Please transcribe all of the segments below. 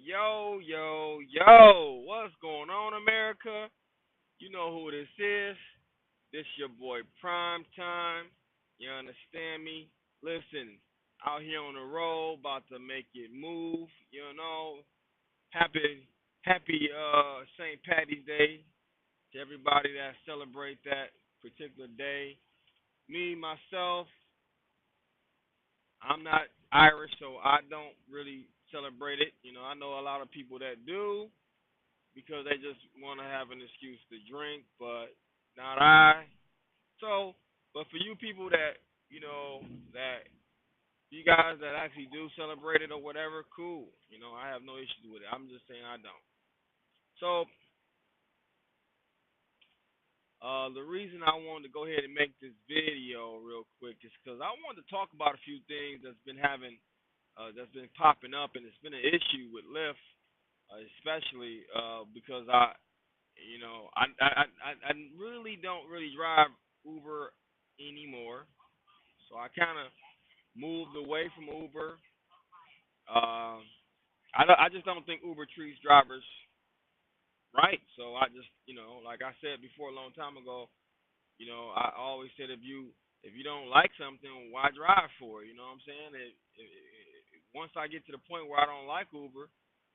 Yo, yo, yo, what's going on, America? You know who this is. This your boy Prime Time. You understand me? Listen, out here on the road, about to make it move. Happy, happy St. Patty's Day to everybody that celebrate that particular day. Me, myself, I'm not Irish, so I don't really celebrate it. I know a lot of people that do because they just want to have an excuse to drink, but not I. So, but for you people that that you guys that actually do celebrate it or whatever, cool. I have no issues with it. I'm just saying I don't. So, the reason I wanted to go ahead and make this video real quick is because I wanted to talk about a few things that's been popping up, and it's been an issue with Lyft, especially because I really don't really drive Uber anymore, so I kind of moved away from Uber. Uh, I just don't think Uber treats drivers right. So I just like I said before a long time ago, I always said if you don't like something, why drive for it? You know what I'm saying? Once I get to the point where I don't like Uber,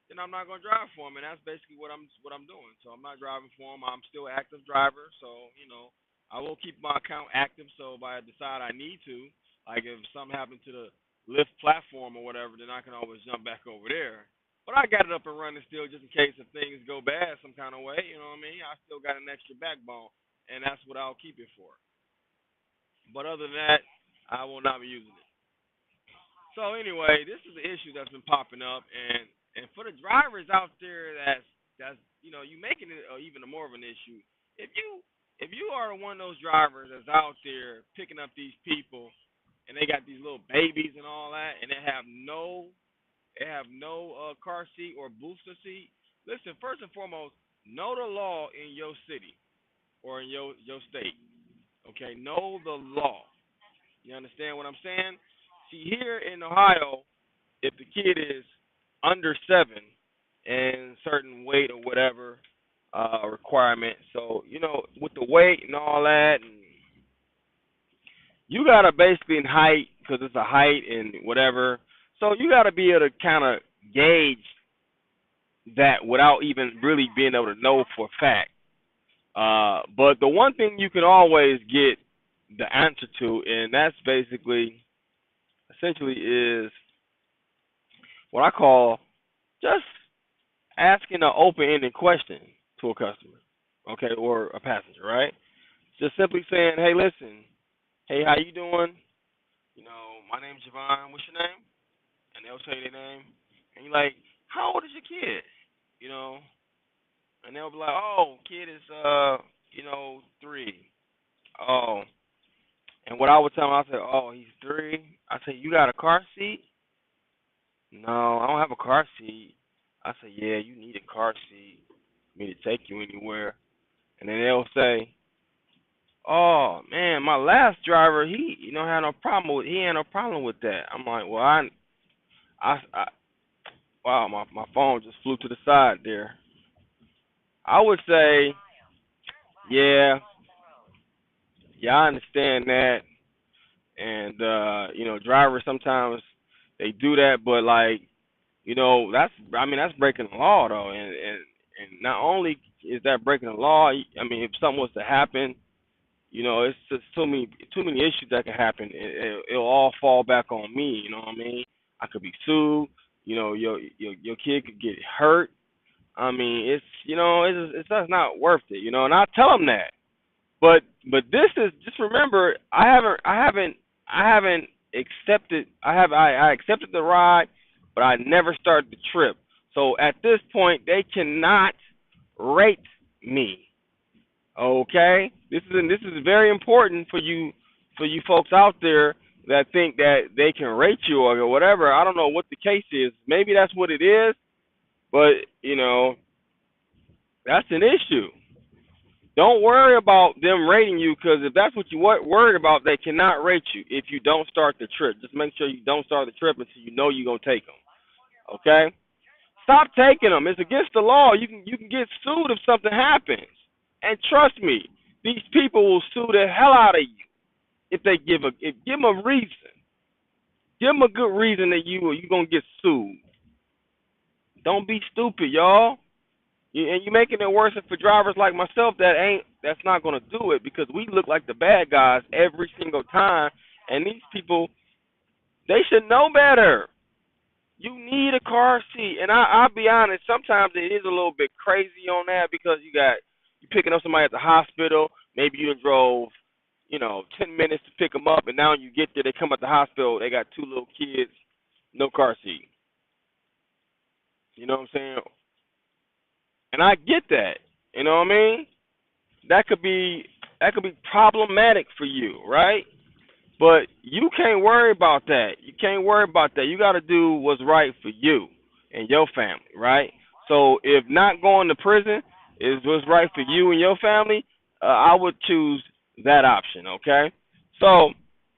then I'm not gonna drive for them, and that's basically what I'm doing. So I'm not driving for them. I'm still an active driver, so I will keep my account active. So if I decide I need to, like if something happened to the Lyft platform or whatever, then I can always jump back over there. But I got it up and running still, just in case if things go bad some kind of way. You know what I mean? I still got an extra backbone, and that's what I'll keep it for. But other than that, I will not be using it. So anyway, this is an issue that's been popping up, and for the drivers out there, that's you making it even more of an issue. If you are one of those drivers that's out there picking up these people, and they got these little babies and all that, and they have no car seat or booster seat. Listen, first and foremost, know the law in your city or in your state. Okay, know the law. You understand what I'm saying? See, here in Ohio, if the kid is under 7 and certain weight or whatever requirement, so with the weight and all that, and you gotta basically in height because it's a height and whatever. So you gotta be able to kind of gauge that without even really being able to know for a fact. But the one thing you can always get the answer to, and that's basically, essentially, is what I call just asking an open-ended question to a customer, okay, or a passenger, right? Just simply saying, "Hey, listen, hey, how you doing? My name's Javon. What's your name?" And they'll say their name, and you're like, "How old is your kid?" You know, and they'll be like, "Oh, kid is 3." Oh, and what I would tell them, I said, "Oh, he's 3." I said, "You got a car seat?" "No, I don't have a car seat." I said, "Yeah, you need a car seat for me to take you anywhere." And then they'll say, "Oh man, my last driver, had no problem with he had no problem with that." I'm like, "Well, I wow, my phone just flew to the side there." I would say, yeah, yeah, I understand that, and drivers sometimes they do that, but like, that's breaking the law though, and not only is that breaking the law, I mean, if something was to happen, it's just too many issues that could happen. It'll all fall back on me. You know what I mean? I could be sued. Your kid could get hurt. I mean, it's just not worth it. And I tell them that. But this is just remember, I haven't accepted. I accepted the ride, but I never started the trip. So at this point, they cannot rate me. Okay, this is very important for you folks out there that think that they can rate you or whatever. I don't know what the case is. Maybe that's what it is, but that's an issue. Don't worry about them rating you, because if that's what you worried about, they cannot rate you if you don't start the trip. Just make sure you don't start the trip until you know you're gonna take them. Okay. Stop taking them. It's against the law. You can get sued if something happens. And trust me, these people will sue the hell out of you if they give them a reason. Give them a good reason that you gonna get sued. Don't be stupid, y'all. And you're making it worse for drivers like myself that's not gonna do it, because we look like the bad guys every single time. And these people, they should know better. You need a car seat, and I'll be honest. Sometimes it is a little bit crazy on that, because you picking up somebody at the hospital. Maybe you drove, 10 minutes to pick them up, and now you get there, they come at the hospital, they got two little kids, no car seat. You know what I'm saying? And I get that. You know what I mean? That could be problematic for you, right? But you can't worry about that. You can't worry about that. You got to do what's right for you and your family, right? So if not going to prison is what's right for you and your family, I would choose that option, okay? So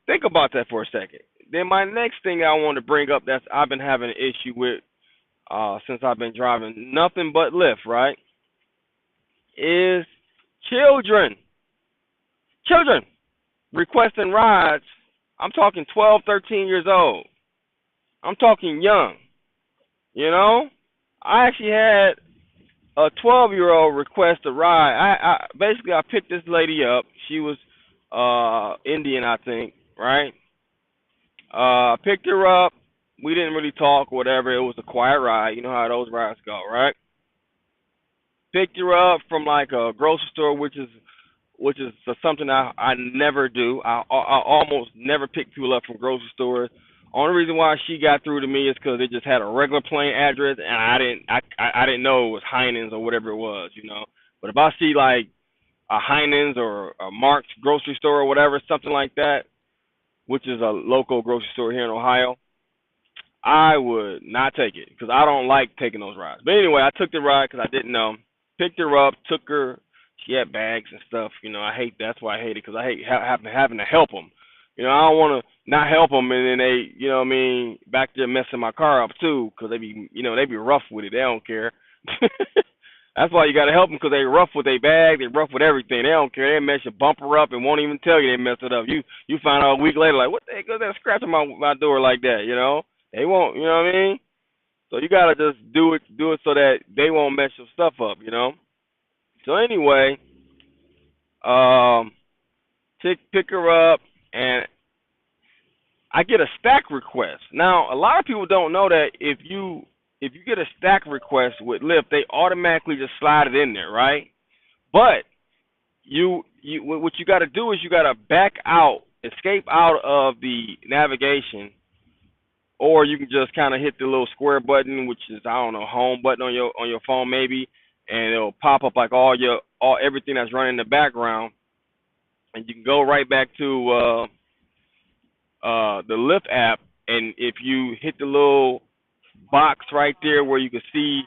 think about that for a second. Then my next thing I want to bring up that I've been having an issue with since I've been driving nothing but Lyft, right, is children. Children requesting rides. I'm talking 12, 13 years old. I'm talking young. I actually had a 12-year-old request a ride. I picked this lady up. She was Indian, I think, right? Picked her up. We didn't really talk or whatever. It was a quiet ride. You know how those rides go, right? Picked her up from like a grocery store, which is something I never do. I almost never pick people up from grocery stores. Only reason why she got through to me is because it just had a regular plain address, and I didn't know it was Heinen's or whatever it was, But if I see like a Heinen's or a Mark's grocery store or whatever, something like that, which is a local grocery store here in Ohio, I would not take it because I don't like taking those rides. But anyway, I took the ride because I didn't know. Picked her up, took her. She had bags and stuff. I hate that. That's why I hate it, because I hate having to help them. I don't want to not help them and then they, back there messing my car up too, because they be rough with it. They don't care. That's why you got to help them, because they rough with their bag. They rough with everything. They don't care. They mess your bumper up and won't even tell you they messed it up. You find out a week later, like, what the heck is that scratch on my door like that, They won't, you know what I mean? So you got to just do it so that they won't mess your stuff up, So anyway, pick her up, and I get a stack request. Now, a lot of people don't know that if you get a stack request with Lyft, they automatically just slide it in there, right? But what you got to do is you got to back out, escape out of the navigation, or you can just kind of hit the little square button, which is, I don't know, home button on your phone maybe, and it'll pop up like everything that's running in the background, and you can go right back to the Lyft app, and if you hit the little box right there where you can see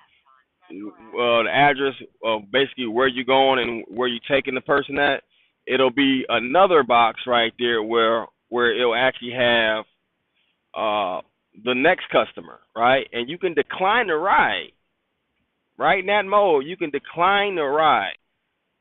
the address of basically where you're going and where you're taking the person at, it'll be another box right there where it'll actually have the next customer, right? And you can decline the ride. Right in that mode, you can decline the ride,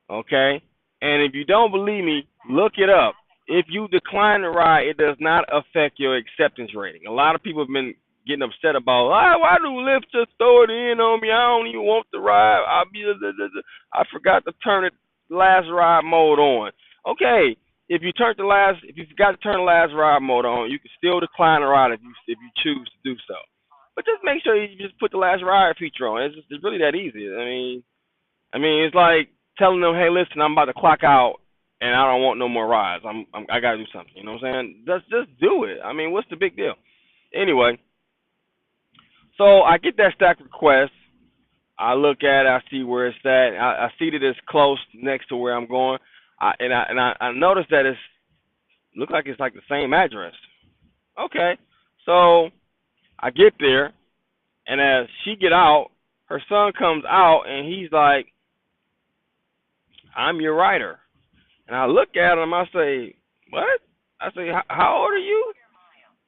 okay? And if you don't believe me, look it up. If you decline the ride, it does not affect your acceptance rating. A lot of people have been getting upset about, why do Lyft just throw it in on me? I don't even want the ride. I forgot to turn it last ride mode on. Okay, if you forgot to turn the last ride mode on, you can still decline the ride if you choose to do so. But just make sure you just put the last ride feature on. It's really that easy. I mean, it's like telling them, hey, listen, I'm about to clock out, and I don't want no more rides. I gotta do something. You know what I'm saying? Just do it. I mean, what's the big deal? Anyway, so I get that stack request. I look at it. I see where it's at. I see that it's close next to where I'm going. I notice that it's look like it's like the same address. Okay, so I get there, and as she get out, her son comes out, and he's like, I'm your rider. And I look at him, I say, what? I say, how old are you?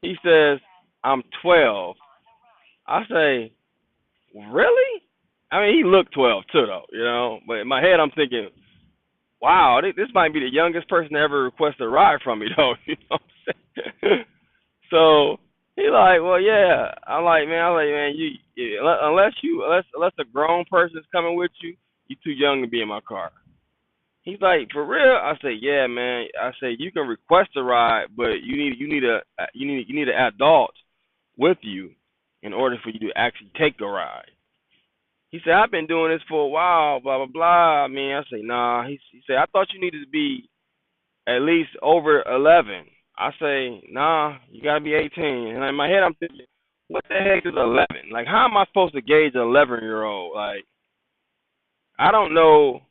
He says, I'm 12. I say, really? I mean, he looked 12 too, though, you know. But in my head, I'm thinking, wow, this might be the youngest person to ever request a ride from me, though. You know what I'm saying? So he like, well, yeah. I'm like, man, unless a grown person's coming with you, you too young to be in my car. He's like, for real? I say, yeah, man. I say you can request a ride, but you need an adult with you in order for you to actually take a ride. He said, I've been doing this for a while, blah blah blah. I mean, I say, nah. He said, I thought you needed to be at least over 11. I say, nah, you gotta be 18. And in my head, I'm thinking, what the heck is 11? Like, how am I supposed to gauge an 11-year-old? Like, I don't know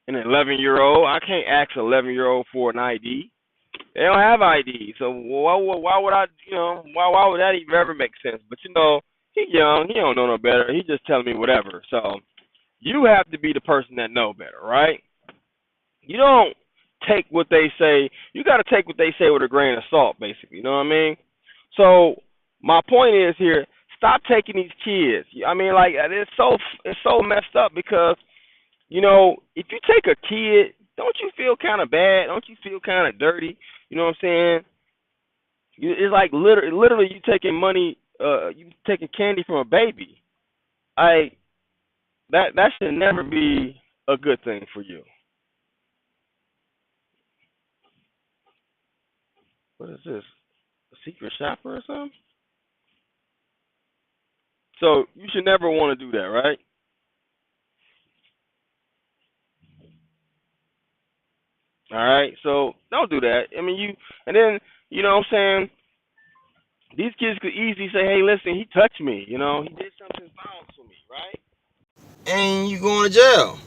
an 11-year-old. I can't ask an 11-year-old for an ID. They don't have ID, so why would I? You know, why would that even ever make sense? But you know, he young. He don't know no better. He just telling me whatever. So you have to be the person that know better, right? You don't take what they say. You got to take what they say with a grain of salt, basically. You know what I mean? So my point is here: stop taking these kids. I mean, like it's so messed up because you know if you take a kid, don't you feel kind of bad? Don't you feel kind of dirty? You know what I'm saying? It's like literally you taking money, you taking candy from a baby. I that should never be a good thing for you. What is this? A secret shopper or something? So you should never want to do that, right? All right. So don't do that. I mean, and then you know what I'm saying. These kids could easily say, "Hey, listen, he touched me. You know, he did something foul to me, right?" And you going to jail.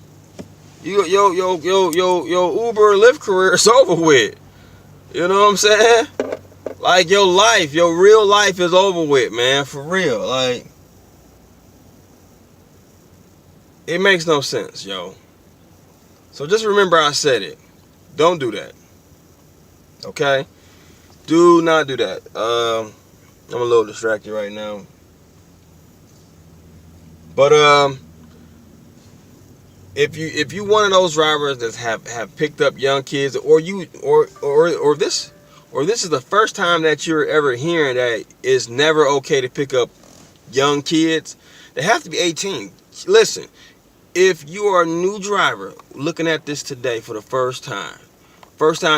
Your Uber and Lyft career is over with. You know what I'm saying? Like your life, your real life is over with, man. For real. Like it makes no sense, yo. So just remember I said it. Don't do that. Okay? Do not do that. I'm a little distracted right now. But if you one of those drivers that have picked up young kids, or you or this is the first time that you're ever hearing that it's never okay to pick up young kids, they have to be 18. Listen, if you are a new driver looking at this today for the first time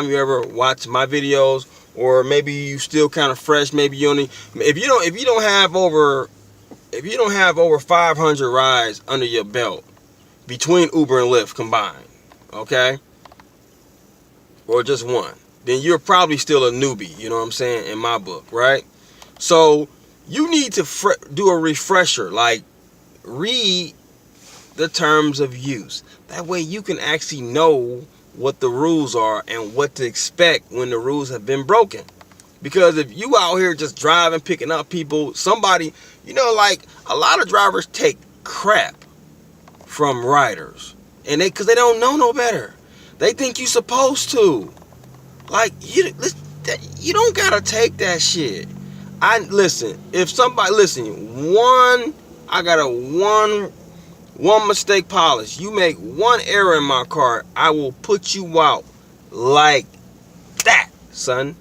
you ever watch my videos, or maybe you still kind of fresh, maybe you only if you don't have over 500 rides under your belt between Uber and Lyft combined, okay, or just one, then you're probably still a newbie. You know what I'm saying? In my book, right? So you need to do a refresher, like read the terms of use. That way you can actually know what the rules are and what to expect when the rules have been broken. Because if you out here just driving, picking up people, somebody, you know, like a lot of drivers take crap from riders, and because they don't know no better. They think you supposed to. Like you don't gotta take that shit. I listen. If somebody listen, I got a one mistake policy. You make one error in my car, I will put you out like that, son.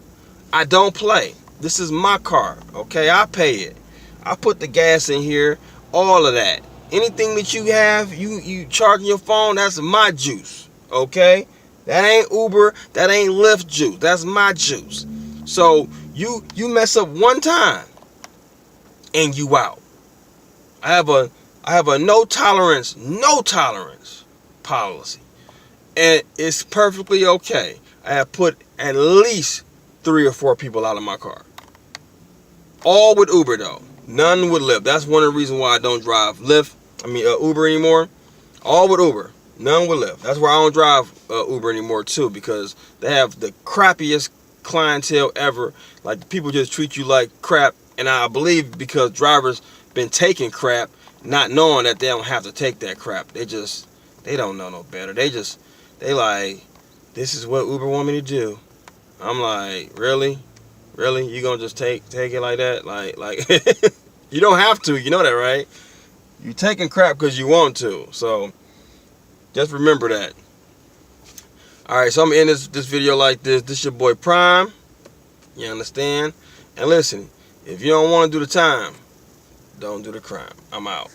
I don't play. This is my car, okay? I pay it. I put the gas in here, all of that. Anything that you have, you charging your phone, that's my juice, okay? That ain't Uber, that ain't Lyft juice. That's my juice. So you mess up one time and you out. I have a no tolerance policy. And it's perfectly okay. I have put at least 3 or 4 people out of my car. All with Uber though. None with Lyft. That's one of the reasons why I don't drive Uber anymore. All with Uber. None with Lyft. That's why I don't drive Uber anymore too, because they have the crappiest clientele ever. Like people just treat you like crap, and I believe because drivers been taking crap, not knowing that they don't have to take that crap. They don't know no better. They like, this is what Uber want me to do. I'm like, really? Really? You gonna just take it like that? Like You don't have to. You know that, right? You taking crap because you want to. So just remember that. All right, so I'm gonna end this video like this. This your boy Prime. You understand? And listen, if you don't want to do the time, don't do the crime. I'm out.